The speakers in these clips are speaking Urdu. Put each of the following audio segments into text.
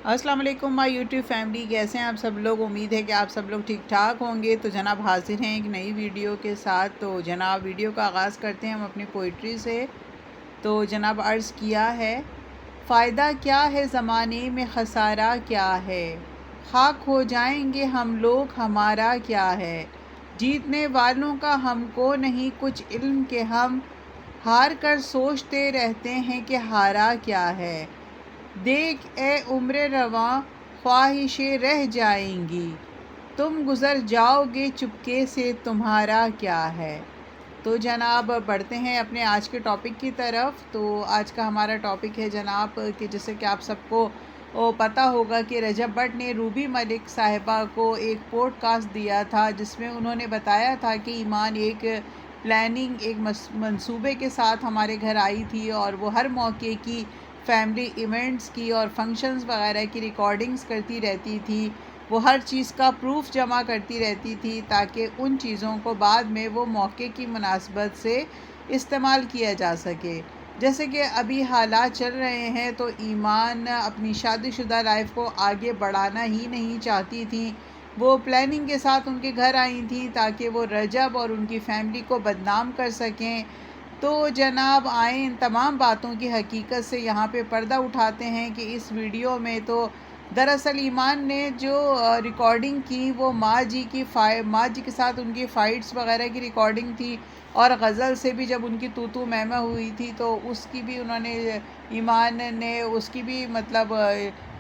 السلام علیکم مائی یوٹیوب فیملی، کیسے ہیں آپ سب لوگ؟ امید ہے کہ آپ سب لوگ ٹھیک ٹھاک ہوں گے۔ تو جناب حاضر ہیں ایک نئی ویڈیو کے ساتھ۔ تو جناب ویڈیو کا آغاز کرتے ہیں ہم اپنی پوئٹری سے۔ تو جناب عرض کیا ہے: فائدہ کیا ہے زمانے میں، خسارہ کیا ہے، خاک ہو جائیں گے ہم لوگ، ہمارا کیا ہے، جیتنے والوں کا ہم کو نہیں کچھ علم کہ ہم ہار کر سوچتے رہتے ہیں کہ ہارا کیا ہے، دیکھ اے عمر رواں خواہشیں رہ جائیں گی، تم گزر جاؤ گے چپکے سے، تمہارا کیا ہے۔ تو جناب بڑھتے ہیں اپنے آج کے ٹاپک کی طرف۔ تو آج کا ہمارا ٹاپک ہے جناب کہ جیسے کہ آپ سب کو پتہ ہوگا کہ رجب بٹ نے روبی ملک صاحبہ کو ایک پوڈ کاسٹ دیا تھا، جس میں انہوں نے بتایا تھا کہ ایمان ایک پلاننگ، ایک منصوبے کے ساتھ ہمارے گھر آئی تھی، اور وہ ہر موقع کی فیملی ایونٹس کی اور فنکشنز وغیرہ کی ریکارڈنگز کرتی رہتی تھی۔ وہ ہر چیز کا پروف جمع کرتی رہتی تھی تاکہ ان چیزوں کو بعد میں وہ موقع کی مناسبت سے استعمال کیا جا سکے۔ جیسے کہ ابھی حالات چل رہے ہیں تو ایمان اپنی شادی شدہ لائف کو آگے بڑھانا ہی نہیں چاہتی تھیں۔ وہ پلاننگ کے ساتھ ان کے گھر آئی تھیں تاکہ وہ رجب اور ان کی فیملی کو بدنام کر سکیں۔ تو جناب آئیں ان تمام باتوں کی حقیقت سے یہاں پہ پردہ اٹھاتے ہیں کہ اس ویڈیو میں تو دراصل ایمان نے جو ریکارڈنگ کی وہ ماں جی کے ساتھ ان کی فائٹس وغیرہ کی ریکارڈنگ تھی، اور غزل سے بھی جب ان کی تو میمہ ہوئی تھی تو اس کی بھی انہوں نے، ایمان نے اس کی بھی مطلب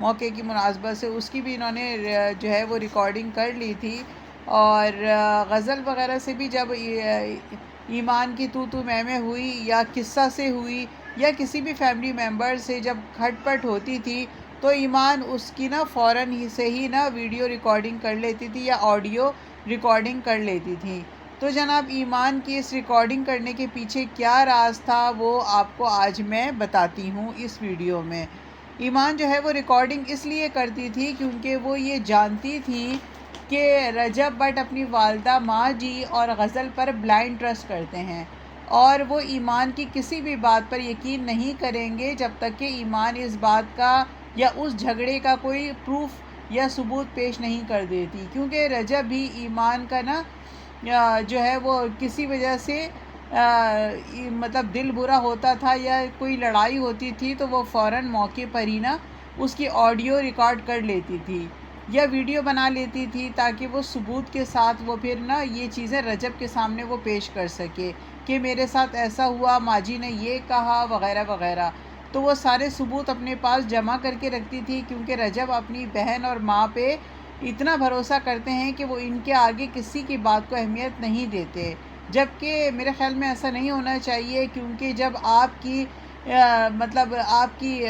موقع کی مناسبت سے اس کی بھی انہوں نے جو ہے وہ ریکارڈنگ کر لی تھی۔ اور غزل وغیرہ سے بھی جب ایمان کی تو میمہ ہوئی یا قصہ سے ہوئی یا کسی بھی فیملی ممبر سے جب کھٹ پٹ ہوتی تھی تو ایمان اس کی فوراً ہی سے ہی ویڈیو ریکارڈنگ کر لیتی تھی یا آڈیو ریکارڈنگ کر لیتی تھی۔ تو جناب ایمان کی اس ریکارڈنگ کرنے کے پیچھے کیا راز تھا وہ آپ کو آج میں بتاتی ہوں اس ویڈیو میں۔ ایمان جو ہے وہ ریکارڈنگ اس لیے کرتی تھی کیونکہ وہ یہ جانتی تھی کہ رجب بٹ اپنی والدہ ماں جی اور غزل پر بلائنڈ ٹرسٹ کرتے ہیں، اور وہ ایمان کی کسی بھی بات پر یقین نہیں کریں گے جب تک کہ ایمان اس بات کا یا اس جھگڑے کا کوئی پروف یا ثبوت پیش نہیں کر دیتی۔ کیونکہ رجب بھی ایمان کا جو ہے وہ کسی وجہ سے مطلب دل برا ہوتا تھا یا کوئی لڑائی ہوتی تھی تو وہ فوراً موقع پر ہی اس کی آڈیو ریکارڈ کر لیتی تھی یا ویڈیو بنا لیتی تھی تاکہ وہ ثبوت کے ساتھ وہ پھر یہ چیزیں رجب کے سامنے وہ پیش کر سکے کہ میرے ساتھ ایسا ہوا، ماں جی نے یہ کہا وغیرہ وغیرہ۔ تو وہ سارے ثبوت اپنے پاس جمع کر کے رکھتی تھی کیونکہ رجب اپنی بہن اور ماں پہ اتنا بھروسہ کرتے ہیں کہ وہ ان کے آگے کسی کی بات کو اہمیت نہیں دیتے، جبکہ میرے خیال میں ایسا نہیں ہونا چاہیے۔ کیونکہ جب آپ کی مطلب آپ کی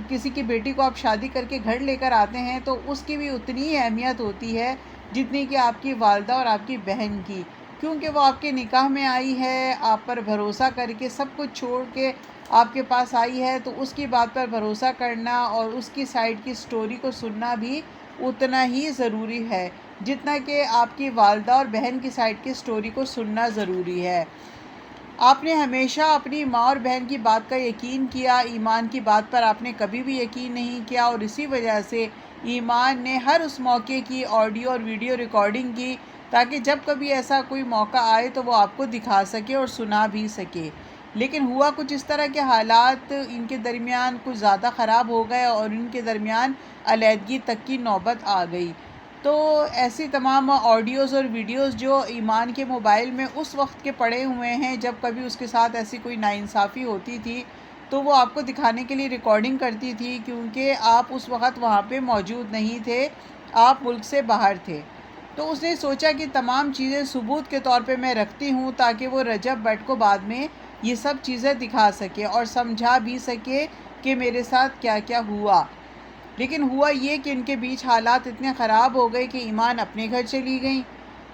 کسی کی بیٹی کو آپ شادی کر کے گھر لے کر آتے ہیں تو اس کی بھی اتنی ہی اہمیت ہوتی ہے جتنی کہ آپ کی والدہ اور آپ کی بہن کی، کیونکہ وہ آپ کے نکاح میں آئی ہے، آپ پر بھروسہ کر کے سب کچھ چھوڑ کے آپ کے پاس آئی ہے، تو اس کی بات پر بھروسہ کرنا اور اس کی سائیڈ کی سٹوری کو سننا بھی اتنا ہی ضروری ہے جتنا کہ آپ کی والدہ اور بہن کی سائیڈ کی سٹوری کو سننا ضروری ہے۔ آپ نے ہمیشہ اپنی ماں اور بہن کی بات کا یقین کیا، ایمان کی بات پر آپ نے کبھی بھی یقین نہیں کیا، اور اسی وجہ سے ایمان نے ہر اس موقع کی آڈیو اور ویڈیو ریکارڈنگ کی تاکہ جب کبھی ایسا کوئی موقع آئے تو وہ آپ کو دکھا سکے اور سنا بھی سکے۔ لیکن ہوا کچھ اس طرح کے حالات ان کے درمیان کچھ زیادہ خراب ہو گئے اور ان کے درمیان علیحدگی تک کی نوبت آ گئی۔ تو ایسی تمام آڈیوز اور ویڈیوز جو ایمان کے موبائل میں اس وقت کے پڑے ہوئے ہیں جب کبھی اس کے ساتھ ایسی کوئی ناانصافی ہوتی تھی تو وہ آپ کو دکھانے کے لیے ریکارڈنگ کرتی تھی، کیونکہ آپ اس وقت وہاں پہ موجود نہیں تھے، آپ ملک سے باہر تھے۔ تو اس نے سوچا کہ تمام چیزیں ثبوت کے طور پہ میں رکھتی ہوں تاکہ وہ رجب بٹ کو بعد میں یہ سب چیزیں دکھا سکے اور سمجھا بھی سکے کہ میرے ساتھ کیا کیا ہوا۔ لیکن ہوا یہ کہ ان کے بیچ حالات اتنے خراب ہو گئے کہ ایمان اپنے گھر چلی گئیں۔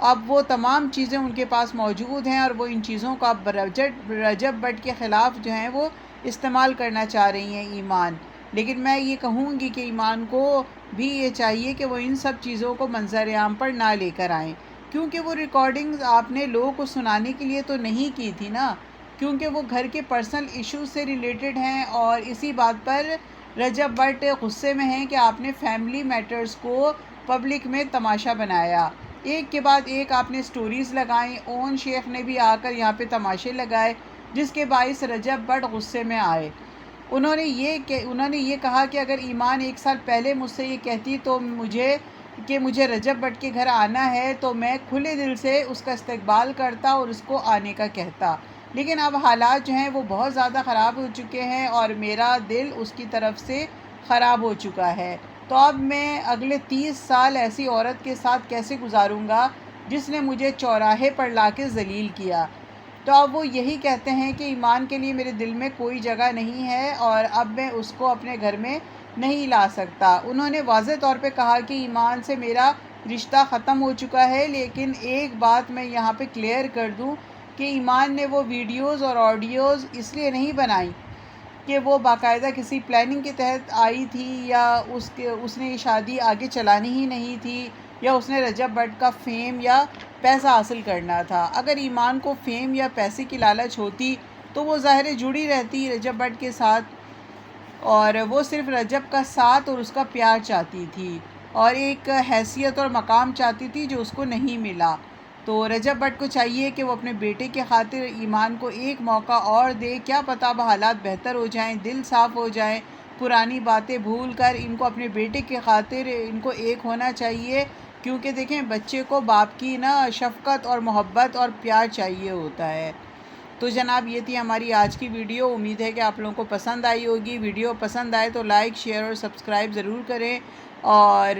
اب وہ تمام چیزیں ان کے پاس موجود ہیں اور وہ ان چیزوں کا رجب بٹ کے خلاف جو ہیں وہ استعمال کرنا چاہ رہی ہیں ایمان۔ لیکن میں یہ کہوں گی کہ ایمان کو بھی یہ چاہیے کہ وہ ان سب چیزوں کو منظر عام پر نہ لے کر آئیں، کیونکہ وہ ریکارڈنگز آپ نے لوگوں کو سنانے کے لیے تو نہیں کی تھی کیونکہ وہ گھر کے پرسنل ایشوز سے ریلیٹڈ ہیں، اور اسی بات پر رجب بٹ غصے میں ہیں کہ آپ نے فیملی میٹرز کو پبلک میں تماشا بنایا، ایک کے بعد ایک آپ نے سٹوریز لگائیں، اون شیخ نے بھی آ کر یہاں پہ تماشے لگائے، جس کے باعث رجب بٹ غصے میں آئے۔ انہوں نے یہ کہا کہ اگر ایمان 1 سال پہلے مجھ سے یہ کہتی تو مجھے رجب بٹ کے گھر آنا ہے تو میں کھلے دل سے اس کا استقبال کرتا اور اس کو آنے کا کہتا، لیکن اب حالات جو ہیں وہ بہت زیادہ خراب ہو چکے ہیں اور میرا دل اس کی طرف سے خراب ہو چکا ہے، تو اب میں اگلے 30 سال ایسی عورت کے ساتھ کیسے گزاروں گا جس نے مجھے چوراہے پر لا کے ذلیل کیا۔ تو اب وہ یہی کہتے ہیں کہ ایمان کے لیے میرے دل میں کوئی جگہ نہیں ہے اور اب میں اس کو اپنے گھر میں نہیں لا سکتا۔ انہوں نے واضح طور پہ کہا کہ ایمان سے میرا رشتہ ختم ہو چکا ہے، لیکن ایک بات میں یہاں پہ کلیئر کر دوں کہ ایمان نے وہ ویڈیوز اور آڈیوز اس لیے نہیں بنائی کہ وہ باقاعدہ کسی پلاننگ کے تحت آئی تھی یا اس نے یہ شادی آگے چلانی ہی نہیں تھی یا اس نے رجب بٹ کا فیم یا پیسہ حاصل کرنا تھا۔ اگر ایمان کو فیم یا پیسے کی لالچ ہوتی تو وہ ظاہر جڑی رہتی رجب بٹ کے ساتھ، اور وہ صرف رجب کا ساتھ اور اس کا پیار چاہتی تھی اور ایک حیثیت اور مقام چاہتی تھی جو اس کو نہیں ملا۔ تو رجب بٹ کو چاہیے کہ وہ اپنے بیٹے کے خاطر ایمان کو ایک موقع اور دے، کیا پتہ اب حالات بہتر ہو جائیں، دل صاف ہو جائیں، پرانی باتیں بھول کر ان کو اپنے بیٹے کے خاطر ان کو ایک ہونا چاہیے، کیونکہ دیکھیں بچے کو باپ کی شفقت اور محبت اور پیار چاہیے ہوتا ہے۔ تو جناب یہ تھی ہماری آج کی ویڈیو، امید ہے کہ آپ لوگوں کو پسند آئی ہوگی۔ ویڈیو پسند آئے تو لائک، شیئر اور سبسکرائب ضرور کریں اور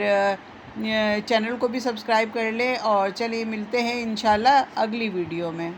چینل کو بھی سبسکرائب کر لیں، اور چلیے ملتے ہیں انشاءاللہ اگلی ویڈیو میں۔